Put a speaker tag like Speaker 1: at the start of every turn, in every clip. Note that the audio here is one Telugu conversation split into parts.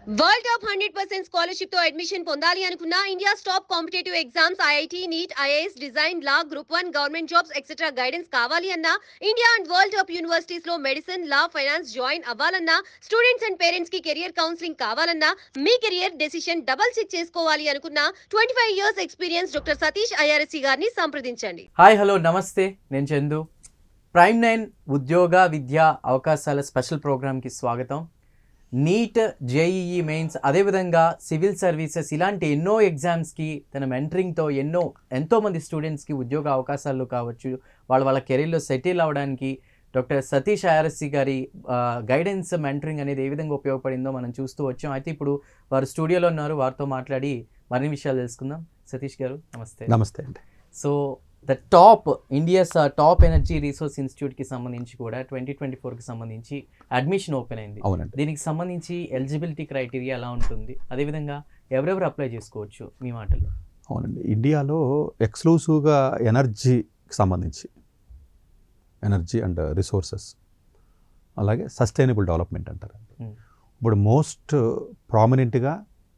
Speaker 1: వరల్డ్ టాప్ 100% స్కాలర్షిప్ తో అడ్మిషన్ పొందాలి అనుకున్నా India's top competitive exams IIT NEET IAS design law group 1 government jobs etcetera guidance కావాలి అన్నా India and world top universities లో మెడిసిన్ లా ఫైనాన్స్ జాయిన్ అవ్వాలన్నా స్టూడెంట్స్ అండ్ పేరెంట్స్ కి కెరియర్ కౌన్సిలింగ్ కావాలన్నా మీ కెరియర్ డెసిషన్ డబుల్ చెక్ చేసుకోవాలి అనుకున్నా 25 years experience doctor Satish IRSC గారిని సంప్రదించండి.
Speaker 2: హాయ్ హలో నమస్తే, నేను చందు. ప్రైమ్ 9 ఉద్యోగ విద్యా అవకాశాల స్పెషల్ ప్రోగ్రామ్కి స్వాగతం. నీట్, జేఈఈ మెయిన్స్, అదేవిధంగా సివిల్ సర్వీసెస్ ఇలాంటి ఎన్నో ఎగ్జామ్స్కి తన మెంటరింగ్తో ఎంతోమంది స్టూడెంట్స్కి ఉద్యోగ అవకాశాలు కావచ్చు, వాళ్ళ కెరీర్లో సెటిల్ అవ్వడానికి డాక్టర్ సతీష్ ఐఆర్ఎస్సి గారి గైడెన్స్, మెంటరింగ్ అనేది ఏ విధంగా ఉపయోగపడిందో మనం చూస్తూ వచ్చాం. అయితే ఇప్పుడు వారు స్టూడియోలో ఉన్నారు, వారితో మాట్లాడి మరిన్ని విషయాలు తెలుసుకుందాం. సతీష్ గారు నమస్తే.
Speaker 3: నమస్తే అండి.
Speaker 2: So India's top energy resource ఇన్స్టిట్యూట్కి సంబంధించి కూడా 2024కి సంబంధించి అడ్మిషన్ ఓపెన్ అయింది.
Speaker 3: అవునండి.
Speaker 2: దీనికి సంబంధించి ఎలిజిబిలిటీ క్రైటీరియా ఎలా ఉంటుంది, అదేవిధంగా ఎవరెవరు అప్లై చేసుకోవచ్చు మీ మాటల్లో?
Speaker 3: అవునండి, ఇండియాలో ఎక్స్క్లూసివ్గా ఎనర్జీకి సంబంధించి ఎనర్జీ అండ్ రిసోర్సెస్, అలాగే సస్టైనబుల్ డెవలప్మెంట్ అంటారు. ఇప్పుడు మోస్ట్ ప్రామినెంట్గా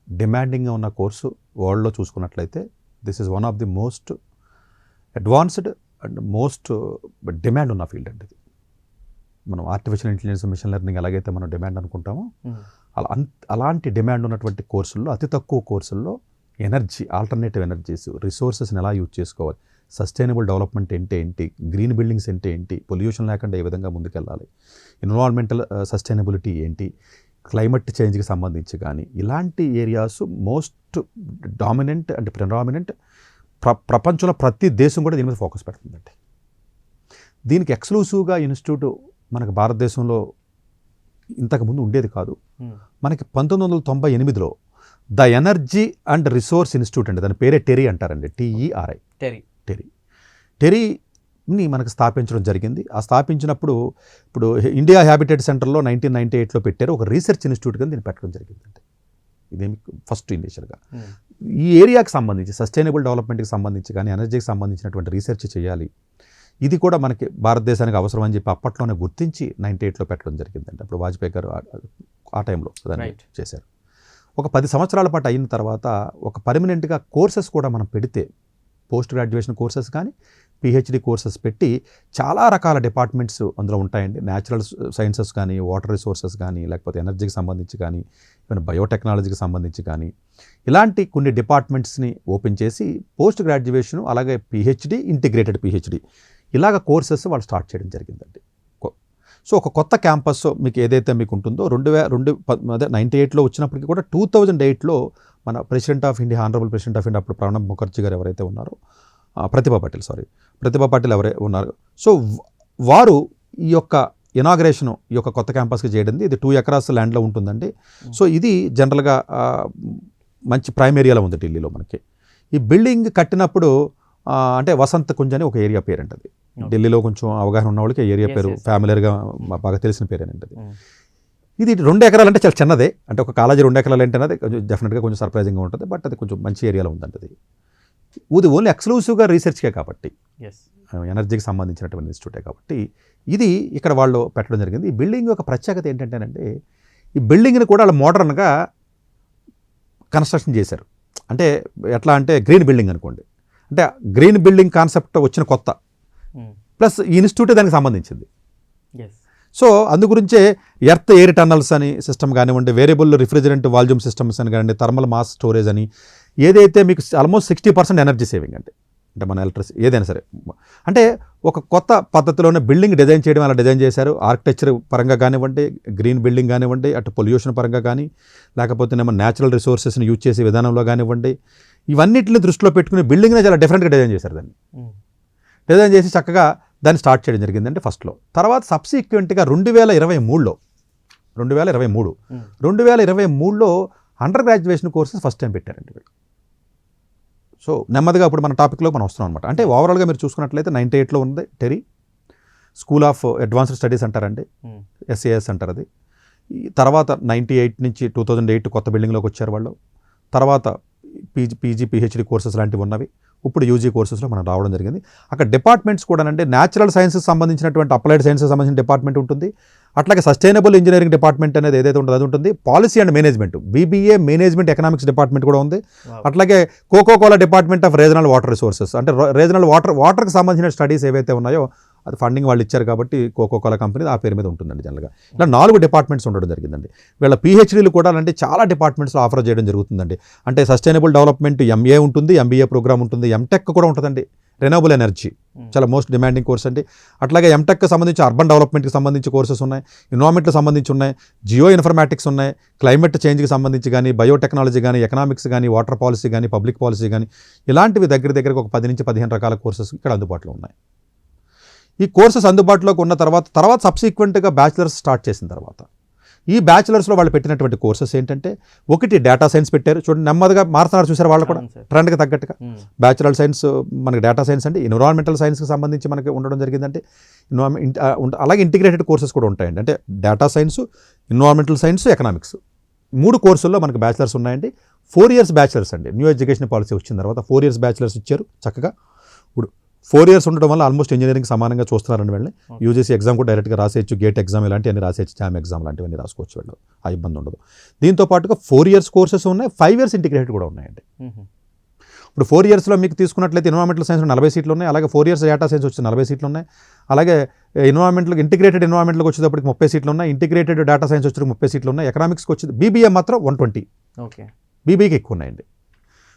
Speaker 3: డిమాండింగ్గా ఉన్న కోర్సు వరల్డ్లో చూసుకున్నట్లయితే this is one of the most advanced and most demand ఉన్న ఫీల్డ్ అండి ఇది. మనం ఆర్టిఫిషియల్ ఇంటెలిజెన్స్, మిషన్ లెర్నింగ్ ఎలాగైతే మనం డిమాండ్ అనుకుంటామో అలాంటి డిమాండ్ ఉన్నటువంటి కోర్సుల్లో, అతి తక్కువ కోర్సుల్లో ఎనర్జీ, ఆల్టర్నేటివ్ ఎనర్జీస్, రిసోర్సెస్ని ఎలా యూజ్ చేసుకోవాలి, సస్టైనబుల్ డెవలప్మెంట్ ఏంటి, గ్రీన్ బిల్డింగ్స్ ఏంటి, పొల్యూషన్ లేకుండా ఏ విధంగా ముందుకెళ్ళాలి, ఎన్విరాన్మెంటల్ సస్టైనబిలిటీ ఏంటి, క్లైమేట్ చేంజ్కి సంబంధించి కానీ ఇలాంటి ఏరియాస్ మోస్ట్ డామినెంట్ అండ్ ప్రెడామినెంట్. ప్రపంచంలో ప్రతి దేశం కూడా దీని మీద ఫోకస్ పెడుతుందండి. దీనికి ఎక్స్క్లూసివ్గా ఇన్స్టిట్యూట్ మనకు భారతదేశంలో ఇంతకుముందు ఉండేది కాదు. మనకి 1998లో the energy and resource institute అండి, దాని పేరే టెరీ అంటారండి, టెరీని మనకు స్థాపించడం జరిగింది. ఆ స్థాపించినప్పుడు ఇప్పుడు ఇండియా హ్యాబిటేట్ సెంటర్లో 1998లో పెట్టారు, ఒక రీసెర్చ్ ఇన్స్టిట్యూట్ కింద దీన్ని పెట్టడం జరిగిందండి. ఇదేమి ఫస్ట్ ఇనిషియల్గా ఈ ఏరియాకి సంబంధించి, సస్టైనబుల్ డెవలప్మెంట్కి సంబంధించి కానీ ఎనర్జీకి సంబంధించినటువంటి రీసెర్చ్ చేయాలి, ఇది కూడా మనకి భారతదేశానికి అవసరం అని చెప్పి అప్పట్లోనే గుర్తించి 98లో పెట్టడం జరిగిందండి. అప్పుడు వాజ్పేయి గారు ఆ టైంలో దాన్ని చేశారు. ఒక 10 సంవత్సరాల పాటు అయిన తర్వాత ఒక పర్మనెంట్గా కోర్సెస్ కూడా మనం పెడితే, పోస్ట్ గ్రాడ్యుయేషన్ కోర్సెస్ కానీ పిహెచ్డి కోర్సెస్ పెట్టి చాలా రకాల డిపార్ట్మెంట్స్ అందులో ఉంటాయండి. న్యాచురల్ సైన్సెస్ కానీ, వాటర్ రిసోర్సెస్ కానీ, లేకపోతే ఎనర్జీకి సంబంధించి కానీ, ఈవెన్ బయోటెక్నాలజీకి సంబంధించి కానీ, ఇలాంటి కొన్ని డిపార్ట్మెంట్స్ని ఓపెన్ చేసి పోస్ట్ గ్రాడ్యుయేషన్, అలాగే పిహెచ్డి, ఇంటిగ్రేటెడ్ పిహెచ్డి ఇలాగ కోర్సెస్ వాళ్ళు స్టార్ట్ చేయడం జరిగిందండి. సో ఒక కొత్త క్యాంపస్ మీకు ఏదైతే మీకు ఉంటుందో 98లో వచ్చినప్పటికీ కూడా 2008లో మన president of India, honourable president of India అప్పుడు ప్రణబ్ ముఖర్జీ గారు ఎవరైతే ఉన్నారో, ప్రతిభా పాటిల్ ఎవరైతే ఉన్నారు, సో వారు ఈ యొక్క ఇనాగ్రేషన్ ఈ యొక్క కొత్త క్యాంపస్కి చేయడం. ఇది 2 ఎకరాస్ ల్యాండ్లో ఉంటుందండి. సో ఇది జనరల్గా మంచి ప్రైమ్ ఏరియాలో ఉంది ఢిల్లీలో మనకి. ఈ బిల్డింగ్ కట్టినప్పుడు అంటే వసంత్ కుంజ్ అని ఒక ఏరియా పేరు అంటది. ఢిల్లీలో కొంచెం అవగాహన ఉన్న వాళ్ళకి ఏరియా పేరు ఫ్యామిలీగా బాగా తెలిసిన పేరేనంటది. ఇది 2 ఎకరాలు అంటే చాలా చిన్నదే, అంటే ఒక కాలేజీ 2 ఎకరాలు అంటే అది కొంచెం డెఫినెట్గా కొంచెం సర్ప్రైజింగ్గా ఉంటుంది, బట్ అది కొంచెం మంచి ఏరియాలో ఉందంటది. ఇది ఓన్లీ ఎక్స్క్లూసివ్గా రీసెర్చ్కే కాబట్టి, ఎనర్జీకి సంబంధించినటువంటి ఇన్స్టిట్యూటే కాబట్టి ఇది ఇక్కడ వాళ్ళు పెట్టడం జరిగింది. ఈ బిల్డింగ్ యొక్క ప్రత్యేకత ఏంటంటేనంటే, ఈ బిల్డింగ్ని కూడా వాళ్ళు మోడర్న్గా కన్స్ట్రక్షన్ చేశారు. అంటే ఎట్లా అంటే గ్రీన్ బిల్డింగ్ అనుకోండి, అంటే గ్రీన్ బిల్డింగ్ కాన్సెప్ట్ వచ్చిన కొత్త, ప్లస్ ఈ ఇన్స్టిట్యూటే దానికి సంబంధించింది. సో అందుగురించే ఎర్త్ ఎయిర్ టన్నల్స్ అని సిస్టమ్ కానివ్వండి, వేరియబుల్ రిఫ్రిజరెంట్ వాల్యూమ్ సిస్టమ్స్ అని కానివ్వండి, థర్మల్ మాస్ స్టోరేజ్ అని, ఏదైతే మీకు ఆల్మోస్ట్ 60% ఎనర్జీ సేవింగ్ అండి. అంటే మన ఎలక్ట్రిసిటీ ఏదైనా సరే, అంటే ఒక కొత్త పద్ధతిలోనే బిల్డింగ్ డిజైన్ చేయడం అలా డిజైన్ చేశారు. ఆర్కిటెక్చర్ పరంగా కానివ్వండి, గ్రీన్ బిల్డింగ్ కానివ్వండి, అటు పొల్యూషన్ పరంగా కానీ, లేకపోతేనేమో న్యాచురల్ రిసోర్సెస్ని యూజ్ చేసే విధానంలో కానివ్వండి, ఇవన్నిటిని దృష్టిలో పెట్టుకుని బిల్డింగ్ని చాలా డిఫరెంట్గా డిజైన్ చేశారు. దాన్ని డిజైన్ చేసి చక్కగా దాన్ని స్టార్ట్ చేయడం జరిగిందంటే ఫస్ట్లో. తర్వాత సబ్సిక్వెంట్గా 2023లో under graduation courses first time పెట్టారండి వీళ్ళు. సో నెమ్మదిగా ఇప్పుడు మన టాపిక్లో మనం వస్తున్నాం అనమాట. అంటే ఓవరాల్గా మీరు చూసుకున్నట్లయితే 98లో ఉంది TERI, school of advanced studies అంటారండి, SAS అంటారు అది. తర్వాత 98 నుంచి 2008 కొత్త బిల్డింగ్లోకి వచ్చారు వాళ్ళు. తర్వాత పీజీ పిహెచ్డి కోర్సెస్ లాంటివి ఉన్నవి. ఇప్పుడు యూజీ కోర్సెస్లో మనం రావడం జరిగింది. అక్కడ డిపార్ట్మెంట్స్ కూడా అంటే న్యాచురల్ సైన్సెస్ సంబంధించినటువంటి, అప్లైడ్ సైన్సెస్ సంబంధించిన డిపార్ట్మెంట్ ఉంటుంది, అట్లాగే సస్టైనబుల్ ఇంజనీరింగ్ డిపార్ట్మెంట్ అనేది ఏదైతే ఉంటుందో అది ఉంటుంది. Policy and management, BBA management economics department కూడా ఉంది. అట్లాగే Coca Cola department of regional water resources, అంటే రీజనల్ వాటర్కి సంబంధించిన స్టడీస్ ఏవైతే ఉన్నాయో అది ఫండింగ్ వాళ్ళు ఇచ్చారు కాబట్టి కోకోకోలా కంపెనీ ఆ పేరు మీద ఉంటుందండి జనరల్గా. ఇలా 4 డిపార్ట్మెంట్స్ ఉండడం జరిగిందండి. వీళ్ళ పిహెచ్డీలు కూడా అంటే చాలా డిపార్ట్మెంట్స్లో ఆఫర్ చేయడం జరుగుతుందండి. అంటే సస్టైనబుల్ డెవలప్మెంట్ ఎంఏ ఉంటుంది, ఎంబీఏ ప్రోగ్రామ్ ఉంటుంది, ఎంటెక్ కూడా ఉంటుందండి. రెన్యూవబుల్ ఎనర్జీ చాలా మోస్ట్ డిమాండింగ్ కోర్స్ అండి. అట్లాగే ఎంటెక్కి సంబంధించి అర్బన్ డెవలప్మెంట్కి సంబంధించి కోర్సెస్ ఉన్నాయి, ఎన్విరాన్మెంట్కి సంబంధించి ఉన్నాయి, జియో ఇన్ఫర్మాటిక్స్ ఉన్నాయి, క్లైమేట్ చేంజ్కి సంబంధించి కానీ, బయోటెక్నాలజీ కానీ, ఎకనామిక్స్ కానీ, వాటర్ పాలసీ కానీ, పబ్లిక్ పాలసీ కానీ, ఇలాంటివి దగ్గరకు ఒక 10 నుంచి 15 రకాల కోర్సెస్ ఇక్కడ అందుబాటులో ఉన్నాయి. ఈ కోర్సెస్ అందుబాటులోకి ఉన్న తర్వాత సబ్సిక్వెంట్గా బ్యాచిలర్స్ స్టార్ట్ చేసిన తర్వాత ఈ బ్యాచిలర్స్లో వాళ్ళు పెట్టినటువంటి కోర్సెస్ ఏంటంటే, ఒకటి డేటా సైన్స్ పెట్టారు. చూడండి నెమ్మదిగా మారుతున్నారు చూసారు వాళ్ళు కూడా ట్రెండ్కి తగ్గట్టుగా. బ్యాచిలర్ సైన్స్ మనకి డేటా సైన్స్ అండి, ఎన్విరాన్మెంటల్ సైన్స్కి సంబంధించి మనకి ఉండడం జరిగిందంటే, అలాగే ఇంటిగ్రేటెడ్ కోర్సెస్ కూడా ఉంటాయండి. అంటే data science, environmental science, economics 3 కోర్సుల్లో మనకి బ్యాచిలర్స్ ఉన్నాయండి. 4 ఇయర్స్ బ్యాచిలర్స్ అండి. న్యూ ఎడ్యుకేషన్ పాలసీ వచ్చిన తర్వాత 4 ఇయర్స్ బ్యాచిలర్స్ ఇచ్చారు చక్కగా. ఇప్పుడు 4 ఇయర్స్ ఉండడం వల్ల ఆల్మోస్ట్ ఇంజనీరింగ్ సమానంగా చూస్తున్నారండి వెళ్ళి. యూజీసీ ఎగ్జామ్ కూడా డైరెక్ట్గా రాసేయచ్చు, గేట్ ఎగ్జామ్ ఇలాంటివన్నీ రాసేయచ్చు, జామ్ ఎగ్జామ్ లాంటివన్నీ రాసుకోవచ్చు వాళ్ళు, ఆ ఇబ్బంది ఉండదు. దీంతో పాటుగా 4 ఇయర్స్ కోర్సెస్ ఉన్నాయి, 5 ఇయర్స్ ఇంటిగ్రేటెడ్ కూడా ఉన్నాయండి. ఇప్పుడు 4 ఇయర్స్లో మీకు తీసుకున్నట్లయితే ఎన్విరాన్మెంటల్ సైన్స్ 40 సీట్లు ఉన్నాయి, అలాగే 4 ఇయర్స్ డేటా సైన్స్ వచ్చి 40 సీట్లు ఉన్నాయి, అలాగే ఇంటిగ్రేటెడ్ ఎన్విరాన్మెంట్కి వచ్చేటప్పటికి 30 సీట్లు ఉన్నాయి, ఇంటిగ్రేటెడ్ డేటా సైన్స్ వచ్చేటప్పుడు 30 సీట్లు ఉన్నాయి, ఎకనామిక్స్కి వచ్చి బీబీఏ మాత్రం 120.
Speaker 2: ఓకే,
Speaker 3: బీబీఏకి ఎక్కువ ఉన్నాయండి.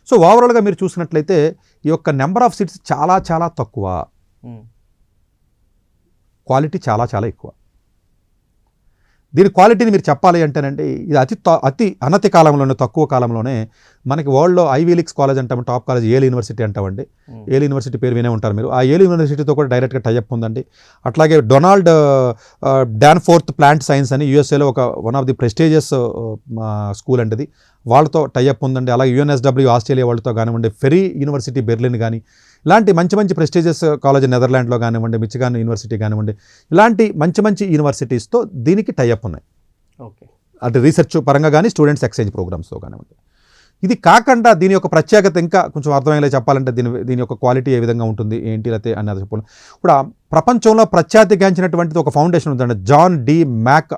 Speaker 3: సో ఓవరాల్గా మీరు చూసినట్లయితే ఈ యొక్క నెంబర్ ఆఫ్ సీట్స్ చాలా చాలా తక్కువ, క్వాలిటీ చాలా చాలా ఎక్కువ. దీని క్వాలిటీని మీరు చెప్పాలి అంటేనండి, ఇది అతి అనతి కాలంలోనే, తక్కువ కాలంలోనే మనకి వరల్డ్లో ఐవీ లీగ్స్ కాలేజ్ అంటాము, టాప్ కాలేజ్ ఏల్ యూనివర్సిటీ అంటామండి. ఏల్ యూనివర్సిటీ పేరు వినే ఉంటారు మీరు. ఆ ఏల్ యూనివర్సిటీతో కూడా డైరెక్ట్గా టైఅప్ ఉందండి. అట్లాగే డొనాల్డ్ డాన్ఫోర్త్ ప్లాంట్ సైన్స్ అని యూఎస్ఏలో one of the prestigious school అండి, అది వాళ్ళతో టైఅప్ ఉందండి. అలాగే యుఎన్ఎస్డబ్ల్యూ ఆస్ట్రేలియా వాళ్ళతో కానివ్వండి, ఫెరీ యూనివర్సిటీ బెర్లిన్ కానీ, ఇలాంటి మంచి మంచి ప్రెస్టీజియస్ కాలేజ్ నెదర్లాండ్లో కానివ్వండి, మిచిగాన్ యూనివర్సిటీ కానివ్వండి, ఇలాంటి మంచి మంచి యూనివర్సిటీస్తో దీనికి టైఅప్ ఉన్నాయి.
Speaker 2: ఓకే,
Speaker 3: అంటే రీసెర్చ్ పరంగా కానీ, స్టూడెంట్స్ ఎక్స్చేంజ్ ప్రోగ్రామ్స్తో కానివ్వండి. ఇది కాకుండా దీని యొక్క ప్రత్యేకత ఇంకా కొంచెం అర్థమయ్యేలా చెప్పాలంటే, దీని యొక్క క్వాలిటీ ఏ విధంగా ఉంటుంది ఏంటి అయితే అన్నది చెప్పాలి. ఇప్పుడు ప్రపంచంలో ప్రఖ్యాతిగాంచినటువంటిది ఒక ఫౌండేషన్ ఉందండి, జాన్ డి మ్యాక్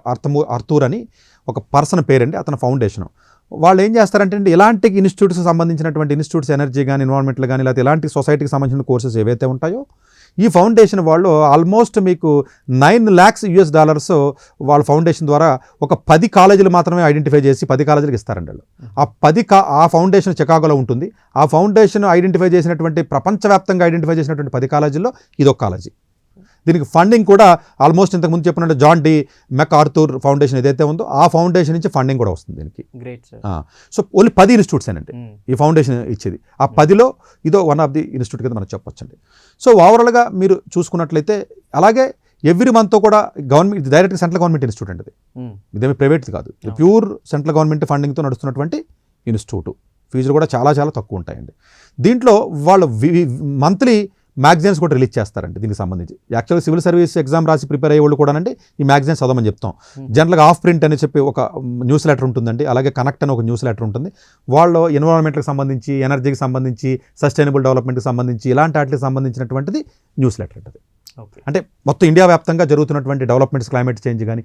Speaker 3: అర్థూర్ అని ఒక పర్సన్ పేరండి, అతని ఫౌండేషన్. వాళ్ళు ఏం చేస్తారంటే ఇలాంటి ఇన్స్టిట్యూట్స్కి సంబంధించినటువంటి ఇన్స్టిట్యూట్స్, ఎనర్జీ కానీ, ఎన్విరాన్మెంట్లు కానీ, లేకపోతే ఇలాంటి సొసైటీకి సంబంధించిన కోర్సెస్ ఏవైతే ఉంటాయో ఈ ఫౌండేషన్ వాళ్ళు ఆల్మోస్ట్ మీకు $9 lakhs వాళ్ళ ఫౌండేషన్ ద్వారా ఒక 10 కాలేజీలు మాత్రమే ఐడెంటిఫై చేసి 10 కాలేజీలకు ఇస్తారండి వాళ్ళు. ఆ ఫౌండేషన్ చికాగోలో ఉంటుంది. ఆ ఫౌండేషన్ ఐడెంటిఫై చేసినటువంటి, ప్రపంచవ్యాప్తంగా ఐడెంటిఫై చేసినటువంటి 10 కాలేజీల్లో ఇదొక కాలేజీ. దీనికి ఫండింగ్ కూడా ఆల్మోస్ట్ ఇంతకుముందు చెప్పినట్టు జాన్ డి మెక్ ఆర్థూర్ ఫౌండేషన్ ఏదైతే ఉందో ఆ ఫౌండేషన్ నుంచి ఫండింగ్ కూడా వస్తుంది దీనికి.
Speaker 2: Great sir.
Speaker 3: So only 10 institutes అండి ఈ ఫౌండేషన్ ఇచ్చేది. ఆ 10లో ఇదో వన్ ఆఫ్ ది ఇన్స్టిట్యూట్ కింద మనం చెప్పొచ్చండి. సో ఓవరాల్గా మీరు చూసుకున్నట్లయితే, అలాగే ఎవ్రీ మంత్ కూడా government, direct central government institute అండి, ఇదేమి ప్రైవేట్ కాదు, ప్యూర్ సెంట్రల్ గవర్నమెంట్ ఫండింగ్తో నడుస్తున్నటువంటి ఇన్స్టిట్యూట్. ఫీజులు కూడా చాలా చాలా తక్కువ ఉంటాయండి. దీంట్లో వాళ్ళు మంత్లీ మ్యాగజైన్స్ కూడా రిలీజ్ చేస్తారండి దీనికి సంబంధించి. యాక్చువల్గా సివిల్ సర్వీస్ ఎగ్జామ్ రాసి ప్రిపేర్ అయ్యే వాళ్ళు కూడానండి ఈ మ్యాగజైన్స్ చదవమని చెప్తాం. జనరల్గా ఆఫ్ ప్రింట్ అని చెప్పి ఒక న్యూస్ లెటర్ ఉంటుందండి, అలాగే కనెక్ట్ అని ఒక న్యూస్ లెటర్ ఉంటుంది. వాళ్ళు ఎన్విరాన్మెంట్కి సంబంధించి, ఎనర్జీకి సంబంధించి, సస్టైనబుల్ డెవలప్మెంట్కి సంబంధించి, ఇలాంటి వాటికి సంబంధించినటువంటిది న్యూస్ లెటర్ ఉంటుంది. అంటే మొత్తం ఇండియా వ్యాప్తంగా జరుగుతున్నటువంటి డెవలప్మెంట్స్, క్లైమేట్ చేంజ్ కానీ,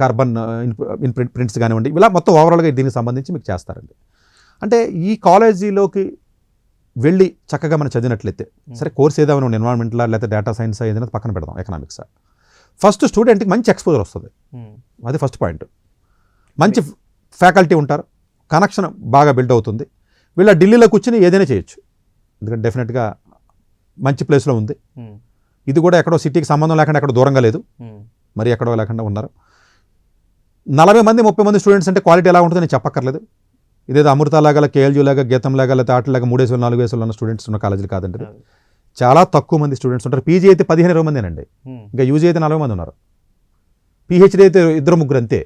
Speaker 3: కార్బన్ ప్రింట్స్ కానివ్వండి, ఇలా మొత్తం ఓవరాల్గా దీనికి సంబంధించి మీకు చేస్తారండి. అంటే ఈ కాలేజీలోకి వెళ్ళి చక్కగా మనం చదివినట్లయితే, సరే కోర్స్ ఏదైనా ఎన్విరాన్మెంట్లో లేకపోతే డేటా సైన్స్ ఏదైనా పక్కన పెడదాం, ఎకనామిక్స్, ఫస్ట్ స్టూడెంట్కి మంచి ఎక్స్పోజర్ వస్తుంది. అది ఫస్ట్ పాయింట్. మంచి ఫ్యాకల్టీ ఉంటారు, కనెక్షన్ బాగా బిల్డ్ అవుతుంది. వీళ్ళ ఢిల్లీలో కూర్చొని ఏదైనా చేయొచ్చు, ఎందుకంటే డెఫినెట్గా మంచి ప్లేస్లో ఉంది. ఇది కూడా ఎక్కడో సిటీకి సంబంధం లేకుండా ఎక్కడో దూరంగా లేదు, మరి ఎక్కడో లేకుండా ఉన్నారు. 40 మంది 30 మంది స్టూడెంట్స్ అంటే క్వాలిటీ ఎలా ఉంటుందో నేను చెప్పక్కర్లేదు. ఇదేదో అమృతాలాగా, కేఎల్యూ లాగా, గీతం లాగా, లేకపోతే ఆటలాగా 3 వేసులు 4 వేసులు ఉన్న స్టూడెంట్స్ ఉన్న కాలేజీలు కాదండి. చాలా తక్కువ మంది స్టూడెంట్స్ ఉంటారు. పీజీ అయితే 15-20 మందేనండి, ఇంకా యూజీ అయితే 40 మంది ఉన్నారు, పిహెచ్డీ అయితే 2-3 అంతే.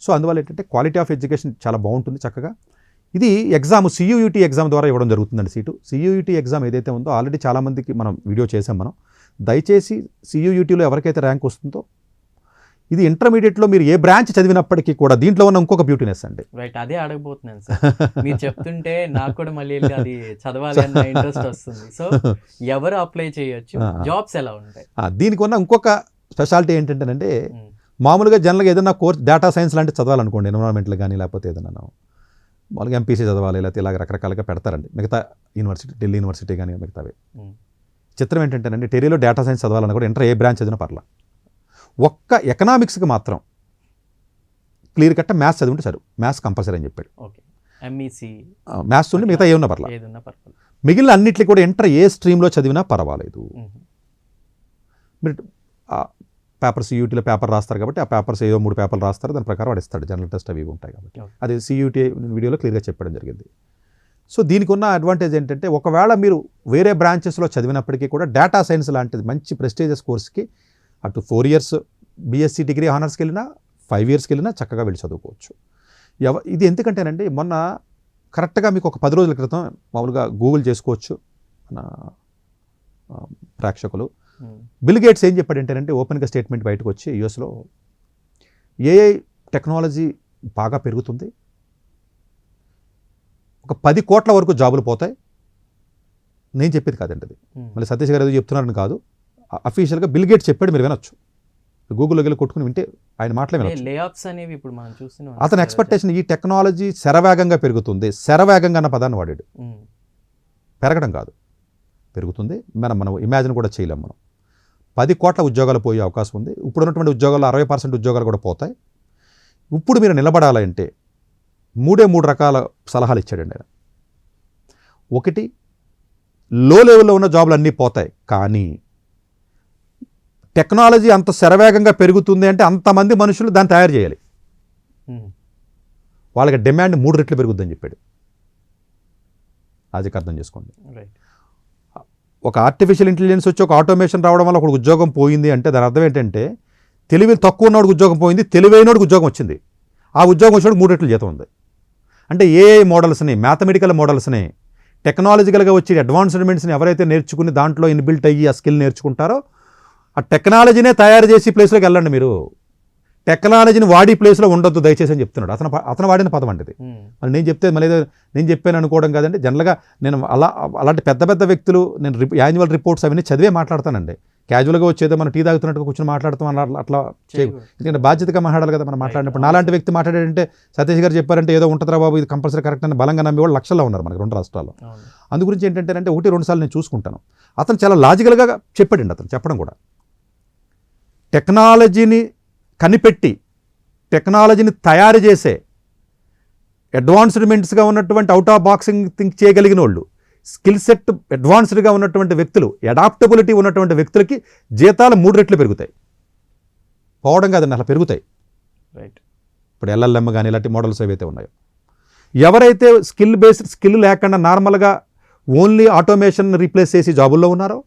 Speaker 3: సో అందువల్ల ఏంటంటే క్వాలిటీ ఆఫ్ ఎడ్యుకేషన్ చాలా బాగుంటుంది చక్కగా. ఇది ఎగ్జామ్ CUET ఎగ్జామ్ ద్వారా ఇవ్వడం జరుగుతుందండి సీటు. CUET ఎగ్జామ్ ఏదైతే ఉందో ఆల్రెడీ చాలామందికి మనం వీడియో చేసాం మనం. దయచేసి CUETలో ఎవరికైతే ర్యాంక్ వస్తుందో, ఇది ఇంటర్మీడియట్లో మీరు ఏ బ్రాంచ్ చదివినప్పటికీ కూడా దీంట్లో ఉన్న ఇంకొక బ్యూటీనెస్ అండి.
Speaker 2: రైట్, అదే అడగబోతున్నాను సార్. మీరు చెప్తుంటే నాకు కూడా మళ్ళీ అది చదవాలి అన్న ఇంట్రెస్ట్ వస్తుంది. సో ఎవరు అప్లై చేయొచ్చు, జాబ్స్ ఎలా ఉంటాయి?
Speaker 3: దీనికి ఉన్న ఇంకొక స్పెషాలిటీ ఏంటంటేనంటే, మామూలుగా జనరల్గా ఏదైనా కోర్స్ డేటా సైన్స్ లాంటి చదవాలనుకోండి, ఎన్విరాన్మెంట్లు కానీ లేకపోతే ఏదైనా మామూలుగా ఎంపీసీ చదవాలి, లేకపోతే ఇలాగ రకరకాలుగా పెడతారండి మిగతా యూనివర్సిటీ, ఢిల్లీ యూనివర్సిటీ కానీ మిగతావి. చిత్రం ఏంటంటేనండి, టెరీలో డేటా సైన్స్ చదవాలన్నా కూడా ఇంటర్ ఏ బ్రాంచ్ చదివినా పర్లా, ఒక్క ఎకనామిక్స్కి మాత్రం క్లియర్ కట్ట మ్యాథ్స్ చదివింటే సరే, మ్యాథ్స్ కంపల్సరీ అని చెప్పాడు. మ్యాథ్స్ ఉండి మిగతా ఏమన్నా పర్లా, మిగిలిన అన్నింటినీ కూడా ఇంటర్ ఏ స్ట్రీమ్లో చదివినా పర్వాలేదు. మీరు పేపర్ సియూటీలో పేపర్ రాస్తారు కాబట్టి ఆ పేపర్స్ ఏదో 3 పేపర్లు రాస్తారు, దాని ప్రకారం వాడు ఇస్తాడు, జనరల్ టెస్ట్ అవి ఉంటాయి కాబట్టి. అది సియూటీ వీడియోలో క్లియర్గా చెప్పడం జరిగింది. సో దీనికి ఉన్న అడ్వాంటేజ్ ఏంటంటే, ఒకవేళ మీరు వేరే బ్రాంచెస్లో చదివినప్పటికీ కూడా డేటా సైన్స్ లాంటిది మంచి ప్రెస్టీజియస్ కోర్స్కి అటు 4 years బీఎస్సీ డిగ్రీ హానర్స్కి వెళ్ళినా 5 yearsకి వెళ్ళినా చక్కగా వెళ్ళి చదువుకోవచ్చు. ఇది ఎందుకంటేనండి, మొన్న కరెక్ట్గా మీకు ఒక 10 రోజుల క్రితం మామూలుగా గూగుల్ చేసుకోవచ్చు మన ప్రేక్షకులు, బిల్ గేట్స్ ఏం చెప్పాడంటేనంటే ఓపెన్గా స్టేట్మెంట్ బయటకు వచ్చి, యూఎస్లో ఏఐ టెక్నాలజీ బాగా పెరుగుతుంది, ఒక 10 కోట్ల వరకు జాబులు పోతాయి. నేను చెప్పేది కాదండి అది, మళ్ళీ సతీష్ గారు ఏదో చెప్తున్నారని కాదు, అఫీషియల్గా బిల్ గేట్స్ చెప్పాడు, మీరు వినొచ్చు. గూగుల్లోకి వెళ్ళి కొట్టుకుని వింటే ఆయన మాటలే వినొచ్చు. అతని ఎక్స్పెక్టేషన్ ఈ టెక్నాలజీ శరవేగంగా పెరుగుతుంది, శరవేగంగా అన్న పదాన్ని వాడాడు. పెరగడం కాదు, పెరుగుతుంది. మనం ఇమాజిన్ కూడా చేయలేం. మనం 10 కోట్ల ఉద్యోగాలు పోయే అవకాశం ఉంది. ఇప్పుడు ఉన్నటువంటి ఉద్యోగాల్లో 60% ఉద్యోగాలు కూడా పోతాయి. ఇప్పుడు మీరు నిలబడాలంటే 3 రకాల సలహాలు ఇచ్చాడండి ఆయన. ఒకటి, లో లెవెల్లో ఉన్న జాబులు అన్నీ పోతాయి, కానీ టెక్నాలజీ అంత శరవేగంగా పెరుగుతుంది అంటే అంతమంది మనుషులు దాన్ని తయారు చేయాలి, వాళ్ళకి డిమాండ్ 3 రెట్లు పెరుగుద్దని చెప్పాడు. లాజిక్ అర్థం చేసుకోండి. ఒక ఆర్టిఫిషియల్ ఇంటెలిజెన్స్ వచ్చి ఒక ఆటోమేషన్ రావడం వల్ల ఒక ఉద్యోగం పోయింది అంటే దాని అర్థం ఏంటంటే, తెలివి తక్కువ ఉన్నవాడికి ఉద్యోగం పోయింది, తెలివైనోడికి ఉద్యోగం వచ్చింది. ఆ ఉద్యోగం వచ్చినప్పుడు 3 రెట్లు జీతం ఉంది. అంటే ఏఐ మోడల్స్ని, మ్యాథమెటికల్ మోడల్స్ని, టెక్నాలజికల్గా వచ్చి అడ్వాన్స్మెంట్స్ని ఎవరైతే నేర్చుకుని దాంట్లో ఇన్బిల్ట్ అయ్యి ఆ స్కిల్ నేర్చుకుంటారో, ఆ టెక్నాలజీనే తయారు చేసి ప్లేస్లోకి వెళ్ళండి. మీరు టెక్నాలజీని వాడి ప్లేస్లో ఉండొద్దు దయచేసి అని చెప్తున్నాడు. అతను వాడిన పదం అంటే ఇది. మళ్ళీ నేను చెప్తే మళ్ళీ నేను చెప్పాను అనుకోవడం కాదండి. జనరల్గా నేను అలాంటి పెద్ద వ్యక్తులు, నేను యాన్యువల్ రిపోర్ట్స్ అవన్నీ చదివే మాట్లాడతానండి. క్యాజువల్గా వచ్చేదో మనం టీ తాగుతున్నట్టుగా కూర్చొని మాట్లాడుతాం అట్లా చేయకు. ఎందుకంటే బాధ్యతగా మాట్లాడాలి కదా మనం మాట్లాడినప్పుడు. నాలాంటి వ్యక్తి మాట్లాడాడంటే, సతీష్ గారు చెప్పారంటే ఏదో ఉంటుందిరా బాబు ఇది కంపల్సరీ కరెక్ట్ అని బలంగా నమ్మే వాళ్ళు లక్షల్లో ఉన్నారు మనకి 2 రాష్ట్రాల్లో. అందుగురించి ఏంటంటే 1-2 సార్లు నేను చూసుకుంటాను. అతను చాలా లాజికల్గా చెప్పాడండి. అతను చెప్పడం కూడా టెక్నాలజీని కనిపెట్టి టెక్నాలజీని తయారు చేసే అడ్వాన్స్మెంట్స్గా ఉన్నటువంటి అవుట్ ఆఫ్ బాక్సింగ్ థింక్ చేయగలిగిన వాళ్ళు, స్కిల్ సెట్ అడ్వాన్స్డ్గా ఉన్నటువంటి వ్యక్తులు, అడాప్టబిలిటీ ఉన్నటువంటి వ్యక్తులకి జీతాలు 3 రెట్లు పెరుగుతాయి. పోవడం కాదండి, అలా పెరుగుతాయి. రైట్. ఇప్పుడు ఎల్ఎల్ఎం కానీ ఇలాంటి మోడల్స్ ఏవైతే ఉన్నాయో, ఎవరైతే స్కిల్ లేకుండా నార్మల్గా ఓన్లీ ఆటోమేషన్ రీప్లేస్ చేసి జాబుల్లో ఉన్నారో,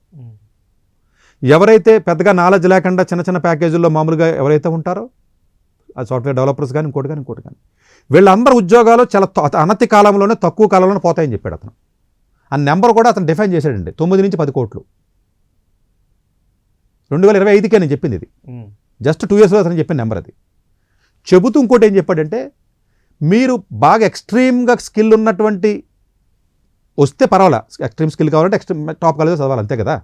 Speaker 3: ఎవరైతే పెద్దగా నాలెడ్జ్ లేకుండా చిన్న ప్యాకేజీల్లో మామూలుగా ఎవరైతే ఉంటారో, ఆ సాఫ్ట్వేర్ డెవలపర్స్ కానీ ఇంకోటి కానీ వీళ్ళందరూ ఉద్యోగాలు చాలా అనతి కాలంలోనే, తక్కువ కాలంలోనే పోతాయని చెప్పాడు అతను. ఆ నెంబర్ కూడా అతను డిఫైన్ చేశాడండి. 9 నుంచి 10 కోట్లు 2025కే నేను చెప్పింది ఇది. జస్ట్ 2 yearsలో అతను చెప్పిన నెంబర్ అది. చెబుతూ ఇంకోటి ఏం చెప్పాడంటే, మీరు బాగా ఎక్స్ట్రీమ్గా స్కిల్ ఉన్నటువంటి వస్తే పర్వాలా, ఎక్స్ట్రీమ్ స్కిల్ కావాలంటే ఎక్స్ట్రీమ్ టాప్ కాలేజ్ చదవాలి అంతే కదా.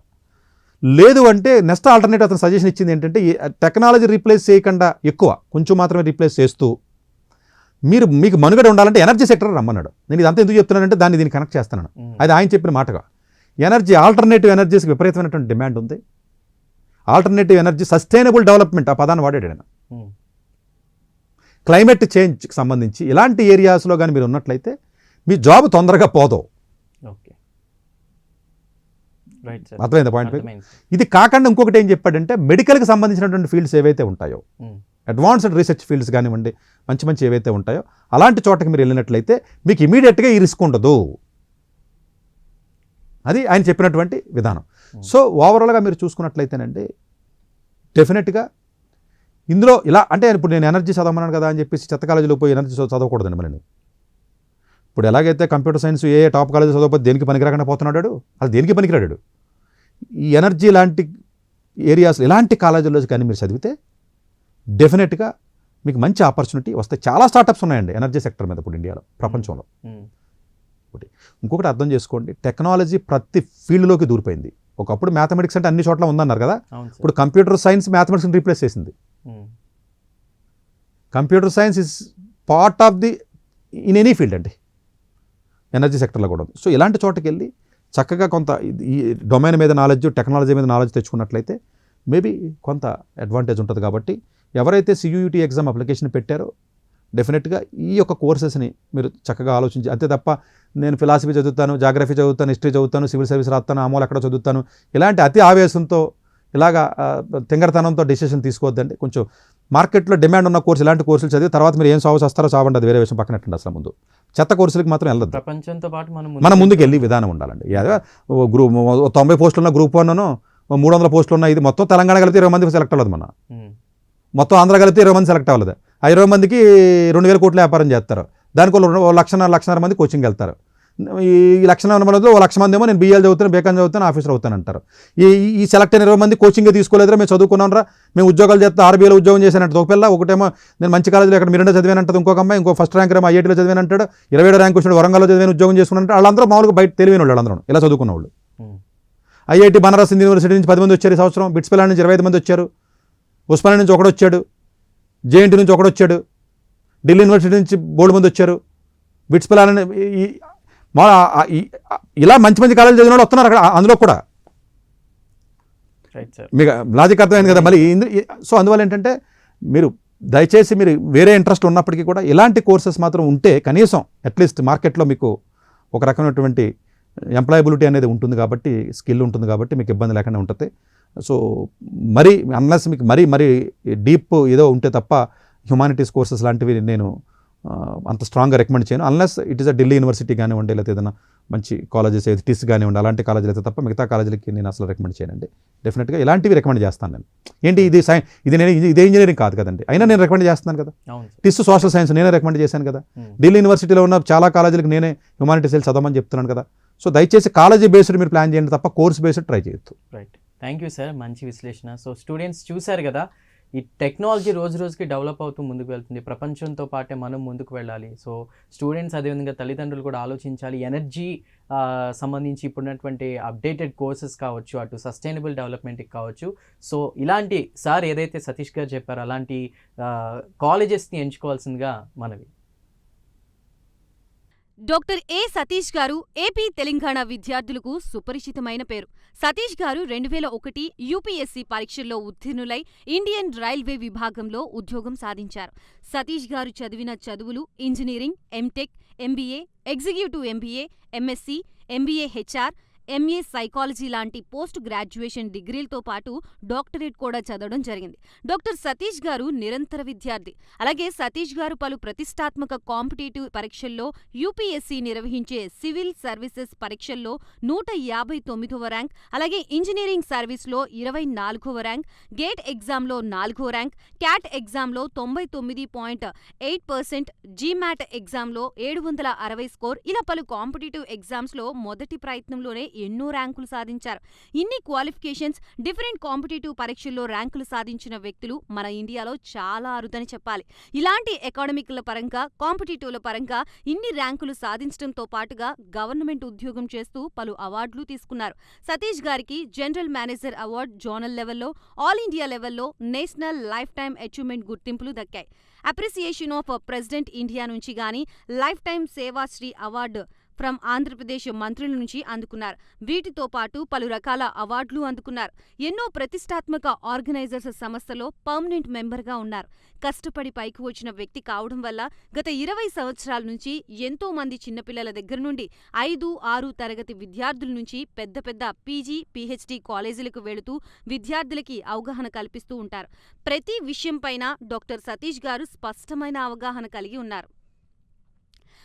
Speaker 3: లేదు అంటే నెక్స్ట్ ఆల్టర్నేటివ్ అతను సజెషన్ ఇచ్చింది ఏంటంటే, టెక్నాలజీ రీప్లేస్ చేయకుండా ఎక్కువ కొంచెం మాత్రమే రీప్లేస్ చేస్తూ మీకు మనుగడ ఉండాలంటే ఎనర్జీ సెక్టర్ రమ్మన్నాడు. నేను ఇదంతా ఎందుకు చెప్తున్నానంటే దీన్ని కనెక్ట్ చేస్తున్నాను. అది ఆయన చెప్పిన మాటగా. ఆల్టర్నేటివ్ ఎనర్జీస్కి విపరీతమైనటువంటి డిమాండ్ ఉంది. ఆల్టర్నేటివ్ ఎనర్జీ, సస్టైనబుల్ డెవలప్మెంట్, ఆ పదాన్ని వాడాడు ఆయన. క్లైమేట్ చేంజ్కి సంబంధించి ఇలాంటి ఏరియాస్లో కానీ మీరు ఉన్నట్లయితే మీ జాబ్ తొందరగా పోదు. అర్థమైంది పాయింట్. ఇది కాకుండా ఇంకొకటి ఏం చెప్పాడంటే, మెడికల్కి సంబంధించినటువంటి ఫీల్డ్స్ ఏవైతే ఉంటాయో, అడ్వాన్స్డ్ రీసెర్చ్ ఫీల్డ్స్ కానివ్వండి, మంచి ఏవైతే ఉంటాయో అలాంటి చోటకి మీరు వెళ్ళినట్లయితే మీకు ఇమీడియట్గా ఈ రిస్క్ ఉండదు. అది ఆయన చెప్పినటువంటి విధానం. సో ఓవరాల్గా మీరు చూసుకున్నట్లయితేనండి, డెఫినెట్గా ఇందులో ఇలా అంటే, ఇప్పుడు నేను ఎనర్జీ చదవమన్నాను కదా అని చెప్పేసి చెత్త కాలేజీలో పోయి ఎనర్జీ చదవకూడదండి. మళ్ళీ ఇప్పుడు ఎలాగైతే కంప్యూటర్ సైన్స్ ఏ టాప్ కాలేజీ చదవకపోతే దేనికి పనికిరాకుండా పోతున్నాడు, అది దేనికి పనికిరాడు. ఈ ఎనర్జీ లాంటి ఏరియాస్ ఇలాంటి కాలేజీల్లో కానీ మీరు చదివితే డెఫినెట్గా మీకు మంచి ఆపర్చునిటీ వస్తాయి. చాలా స్టార్టప్స్ ఉన్నాయండి ఎనర్జీ సెక్టర్ మీద ఇప్పుడు ఇండియాలో, ప్రపంచంలో. ఇంకొకటి అర్థం చేసుకోండి, టెక్నాలజీ ప్రతి ఫీల్డ్లోకి దూరిపోయింది. ఒకప్పుడు మ్యాథమెటిక్స్ అంటే అన్ని చోట్ల ఉందన్నారు కదా, ఇప్పుడు కంప్యూటర్ సైన్స్ మ్యాథమెటిక్స్ని రీప్లేస్ చేసింది. Computer science is part of the in any field అండి, ఎనర్జీ సెక్టర్లో కూడా. సో ఇలాంటి చోటకి వెళ్ళి చక్కగా కొంత ఈ డొమైన్ మీద నాలెడ్జ్, టెక్నాలజీ మీద నాలెడ్జ్ తెచ్చుకున్నట్లయితే మేబీ కొంత అడ్వాంటేజ్ ఉంటుంది. కాబట్టి ఎవరైతే CUET ఎగ్జామ్ అప్లికేషన్ పెట్టారో డెఫినెట్గా ఈ యొక్క కోర్సెస్ని మీరు చక్కగా ఆలోచించి, అంతే తప్ప నేను ఫిలాసఫీ చదువుతాను, జాగ్రఫీ చదువుతాను, హిస్టరీ చదువుతాను, సివిల్ సర్వీస్ రాస్తాను, ఆమూలు ఎక్కడ చదువుతాను, ఇలాంటి అతి ఆవేశంతో ఇలాగా తింగరతనంతో డెసిషన్ తీసుకోవద్దండి. కొంచెం మార్కెట్లో డిమాండ్ ఉన్న కోర్సు, ఇలాంటి కోర్సులు చదివి తర్వాత మీరు ఏం సాగు వస్తారో చావండి, అది వేరే విషయం పక్కన పెట్టండి. అసలు ముందు చెత్త కోర్సులకి మాత్రం వెళ్ళదు.
Speaker 2: ప్రపంచంతో పాటు
Speaker 3: మనం ముందుకు వెళ్ళి విధానం ఉండాలండి. గ్రూప్ 90 పోస్టులు ఉన్న గ్రూప్ 1 300 పోస్టులు ఉన్న ఇది మొత్తం తెలంగాణ కలిపితే 20 మంది సెలెక్ట్ అవ్వదు. మన మొత్తం ఆంధ్ర కలిపితే 20 మంది సెలెక్ట్ అవ్వలేదు. ఆ 20 మందికి 2,000 కోట్ల వ్యాపారం చేస్తారు. దానికి 1,00,000 మంది కోచింగ్ వెళ్తారు. ఈ 1,00,000 మందిలో 1,00,000 మంది ఏమో నేను BL చదువుతాను, బేకాన్ చదువుతాను, ఆఫీసర్ అవుతాను అంటారు. ఈ సెలెక్ట్ అయిన 20 మంది కోచింగే తీసుకోలేదురా, మేము చదువుకున్నాంరా, మేము ఉద్యోగాలు చేస్తే RBIలో ఉద్యోగం చేశానంటే ఒక పిల్ల, ఒకటేమో నేను మంచి కాలేజీలో ఇక్కడ మిరండా చదివానంటది, ఇంకొక అమ్మాయి ఇంకో ఫస్ట్ ర్యాంక్ ఏమో IITలో చదివానంటాడు, 27 ర్యాంక్ వచ్చినాడు వరంగల్లో చదివాను ఉద్యోగం చేసుకున్నాడు. వాళ్ళందరూ మామూలుగా బయట తెలివైన వాళ్ళు, వాళ్ళందరూ ఇలా చదువుకున్న వాళ్ళు. IIT బనారస్ యూనివర్సిటీ నుంచి 10 మంది వచ్చారు ఈ సంవత్సరం, బిట్స్ పిల్లల నుంచి 25 మంది వచ్చారు, ఉస్మానియా నుంచి ఒకడు వచ్చాడు, JNT నుంచి ఒకడు వచ్చాడు, ఢిల్లీ యూనివర్సిటీ నుంచి బోల్డ్ మంది వచ్చారు, బిట్స్ పిల్లలని ఇలా మంచి మంచి కాలేజీలు చదివిన వాళ్ళు వస్తున్నారు అక్కడ. అందులో కూడా మీకు లాజిక్ అర్థమైంది కదా. మళ్ళీ సో అందువల్ల ఏంటంటే మీరు దయచేసి మీరు వేరే ఇంట్రెస్ట్ ఉన్నప్పటికీ కూడా ఇలాంటి కోర్సెస్ మాత్రం ఉంటే కనీసం అట్లీస్ట్ మార్కెట్లో మీకు ఒక రకమైనటువంటి ఎంప్లాయబిలిటీ అనేది ఉంటుంది, కాబట్టి స్కిల్ ఉంటుంది, కాబట్టి మీకు ఇబ్బంది లేకుండా ఉంటుంది. సో మరి అన్లెస్ మీకు మరీ డీప్ ఏదో ఉంటే తప్ప హ్యుమానిటీస్ కోర్సెస్ లాంటివి నేను అంత స్ట్రాంగ్గా రికమెండ్ చేయను. Unless it is Delhi university కానివ్వండి, లేకపోతే ఏదైనా మంచి కాలేజెస్ టిస్ కానివ్వండి, అలాంటి కాలేజీలు అయితే తప్ప మిగతా కాలేజీలకి నేను అసలు రికమెండ్ చేయనండి. డెఫినెట్గా ఇలాంటివి రికమెండ్ చేస్తాను నేను. ఏంటి ఇదే ఇంజనీరింగ్ కాదు కదండి, అయినా నేను రికమెండ్ చేస్తున్నాను కదా. టిస్ సోషల్ సైన్స్ నేనే రికమెండ్ చేశాను కదా. ఢిల్లీ యూనివర్సిటీలో ఉన్న చాలా కాలేజీలకు నేనే హ్యుమానిటీస్ వెళ్ళి చదవమని చెప్తున్నాను కదా. సో దయచేసి కాలేజీ బేస్డ్ మీరు ప్లాన్ చేయండి తప్ప కోర్స్ బేస్డ్ ట్రై చేయొద్దు.
Speaker 2: రైట్, థ్యాంక్ యూ సార్, మంచి విశ్లేషణ. సో స్టూడెంట్స్ చూశారు కదా, ఈ టెక్నాలజీ రోజు రోజుకి డెవలప్ అవుతూ ముందుకు వెళ్తుంది, ప్రపంచంతో పాటే మనం ముందుకు వెళ్ళాలి. సో స్టూడెంట్స్ అదేవిధంగా తల్లిదండ్రులు కూడా ఆలోచించాలి. ఎనర్జీ సంబంధించి ఇప్పుడున్నటువంటి అప్డేటెడ్ కోర్సెస్ కావచ్చు, అటు సస్టైనబుల్ డెవలప్మెంట్కి కావచ్చు. సో ఇలాంటి సార్ ఏదైతే సతీష్ గారు చెప్పారో అలాంటి కాలేజెస్ని ఎంచుకోవాల్సిందిగా మనవి.
Speaker 4: డాక్టర్ ఏ సతీష్ గారు ఏపీ తెలంగాణ విద్యార్థులకు సుపరిచితమైన పేరు. సతీష్ గారు 2001 UPSC పరీక్షల్లో ఉత్తీర్ణులై ఇండియన్ రైల్వే విభాగంలో ఉద్యోగం సాధించారు. సతీష్ గారు చదివిన చదువులు engineering, MTech, MBA, executive MBA, MSc, MBA HR, MA psychology లాంటి పోస్ట్ గ్రాడ్యుయేషన్ డిగ్రీలతో పాటు డాక్టరేట్ కూడా చదవడం జరిగింది. డాక్టర్ సతీష్ గారు నిరంతర విద్యార్థి. అలాగే సతీష్ గారు పలు ప్రతిష్టాత్మక కాంపిటేటివ్ పరీక్షల్లో UPSC నిర్వహించే సివిల్ సర్వీసెస్ పరీక్షల్లో 159వ ర్యాంక్, అలాగే ఇంజనీరింగ్ సర్వీస్లో 24వ ర్యాంక్, గేట్ ఎగ్జామ్లో 4వ ర్యాంక్, క్యాట్ ఎగ్జామ్లో 99.8%, GMAT ఎగ్జామ్లో 760 స్కోర్, ఇలా పలు కాంపిటేటివ్ ఎగ్జామ్స్లో మొదటి ప్రయత్నంలోనే ఎన్నో ర్యాంకులు సాధించారు. ఇన్ని క్వాలిఫికేషన్స్, డిఫరెంట్ కాంపిటేటివ్ పరీక్షల్లో ర్యాంకులు సాధించిన వ్యక్తులు మన ఇండియాలో చాలా అరుదని చెప్పాలి. ఇలాంటి అకాడమిక్ల పరంగా, కాంపిటేటివ్ల పరంగా ఇన్ని ర్యాంకులు సాధించడంతో పాటుగా గవర్నమెంట్ ఉద్యోగం చేస్తూ పలు అవార్డులు తీసుకున్నారు. సతీష్ గారికి జనరల్ మేనేజర్ అవార్డు జోనల్ లెవెల్లో, ఆల్ ఇండియా లెవెల్లో నేషనల్ లైఫ్ టైమ్ అచీవ్మెంట్ గుర్తింపులు దక్కాయి. అప్రిసియేషన్ ఆఫ్ ప్రెసిడెంట్ ఇండియా నుంచి గానీ life time Sevashri award from Andhra Pradesh మంత్రుల నుంచి అందుకున్నారు. వీటితో పాటు పలు రకాల అవార్డులు అందుకున్నారు. ఎన్నో ప్రతిష్టాత్మక ఆర్గనైజర్స్ సంస్థలో పర్మనెంట్ మెంబర్గా ఉన్నారు. కష్టపడి పైకి వచ్చిన వ్యక్తి కావడం వల్ల గత 20 సంవత్సరాల నుంచి ఎంతో మంది చిన్నపిల్లల దగ్గర నుండి 5, 6 తరగతి విద్యార్థుల నుంచి పెద్ద పెద్ద PG, PhD కాలేజీలకు వెళుతూ విద్యార్థులకి అవగాహన కల్పిస్తూ ఉంటారు. ప్రతి విషయంపైన డాక్టర్ సతీష్ గారు స్పష్టమైన అవగాహన కలిగి ఉన్నారు.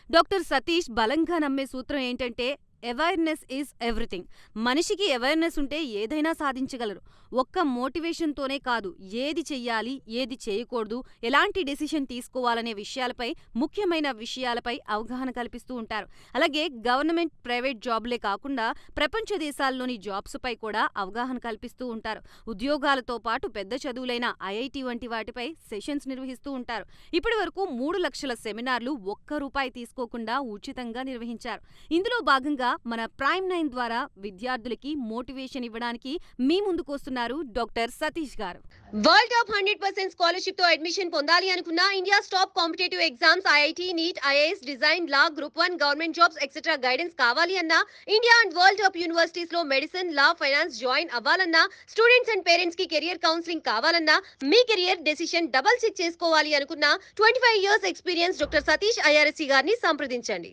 Speaker 4: డాక్టర్ సతీష్ బలంగా నమ్మే సూత్రం ఏంటంటే అవేర్నెస్ ఈజ్ ఎవ్రీథింగ్. మనిషికి అవేర్నెస్ ఉంటే ఏదైనా సాధించగలరు. ఒక్క మోటివేషన్తోనే కాదు, ఏది చెయ్యాలి, ఏది చేయకూడదు, ఎలాంటి డెసిషన్ తీసుకోవాలనే విషయాలపై, ముఖ్యమైన విషయాలపై అవగాహన కల్పిస్తూ ఉంటారు. అలాగే గవర్నమెంట్, ప్రైవేట్ జాబ్లే కాకుండా ప్రపంచ దేశాల్లోని జాబ్స్ పై కూడా అవగాహన కల్పిస్తూ ఉంటారు. ఉద్యోగాలతో పాటు పెద్ద చదువులైన IIT వంటి వాటిపై సెషన్స్ నిర్వహిస్తూ ఉంటారు. ఇప్పటి వరకు 3 లక్షల సెమినార్లు ఒక్క రూపాయి తీసుకోకుండా ఉచితంగా నిర్వహించారు. ఇందులో భాగంగా మన Prime9 ద్వారా విద్యార్థులకి మోటివేషన్ ఇవ్వడానికి మీ ముందుకు వస్తున్నారు డాక్టర్ సతీష్ గారు.
Speaker 1: వరల్డ్ టాప్ 100% స్కాలర్షిప్ తో అడ్మిషన్ పొందాలి అనుకున్నా, India top competitive exams IIT, NEET, IAS, design, law, group 1 government jobs etcetera guidance కావాలి అన్నా, India and world top universities లో మెడిసిన్, లా, ఫైనాన్స్ జాయిన్ అవ్వాలన్నా, స్టూడెంట్స్ అండ్ పేరెంట్స్ కి కెరియర్ కౌన్సిలింగ్ కావాలన్నా, మీ కెరియర్ డెసిషన్ డబుల్ చెక్ చేసుకోవాలి అనుకున్నా, 25 years experience doctor Satish IRSC గారిని సంప్రదించండి.